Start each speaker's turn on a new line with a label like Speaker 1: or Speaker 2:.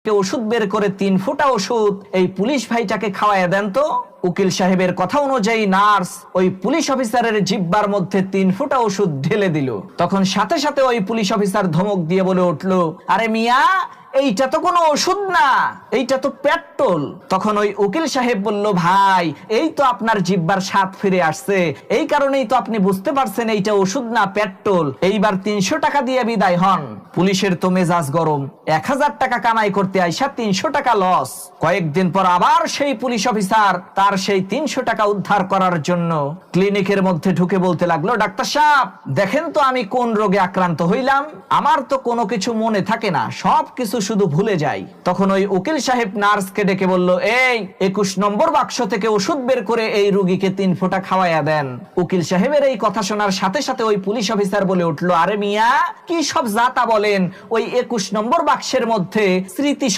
Speaker 1: ওষুধ বের করে 3 ফোঁটা ওষুধ এই পুলিশ ভাইটাকে খাওয়ায় দেন তো। উকিল সাহেবের কথা অনুযায়ী নার্স ওই পুলিশ অফিসারের জিহ্বার মধ্যে 3 ফোঁটা ওষুধ ঢেলে দিল। তখন সাথে সাথে ওই পুলিশ অফিসার ধমক দিয়ে বলে উঠলো, আরে মিয়া, এইটা তো কোনো ওষুধ না, এইটা তো পেট্রোল। তখন ওই উকিল সাহেব বলল, ভাই, এই তো আপনার জিহ্বার স্বাদ ফিরে আসছে, এই কারণেই তো আপনি বুঝতে পারছেন এইটা ওষুধ না পেট্রোল। এইবার 300 টাকা দিয়ে বিদায় হন। পুলিশের তো মেজাজ গরম, 1000 টাকা কামাই করতে আইসা 300 টাকা লস। কয়েকদিন পর আবার সেই পুলিশ অফিসার তার সেই 300 টাকা উদ্ধার করার জন্য ক্লিনিকের মধ্যে ঢুকে বলতে লাগলো, ডাক্তার সাহেব, দেখেন তো আমি কোন রোগে আক্রান্ত হইলাম, আমার তো কোনো কিছু মনে থাকে না, সব কিছু শুধু ভুলে যাই। তখন ওই উকিল সাহেব নার্সকে ডেকে বলল, এই 21 নম্বর বাক্স থেকে ওষুধ বের করে এই রোগীকে 3 ফোঁটা খাওয়াইয়া দেন। উকিল সাহেবের এই কথা শোনার সাথে সাথে ওই পুলিশ অফিসার বলে উঠলো, আরে মিয়া, কি সব জাতা বলেন, ওই 21 নম্বর বাক্সের মধ্যে স্মৃতি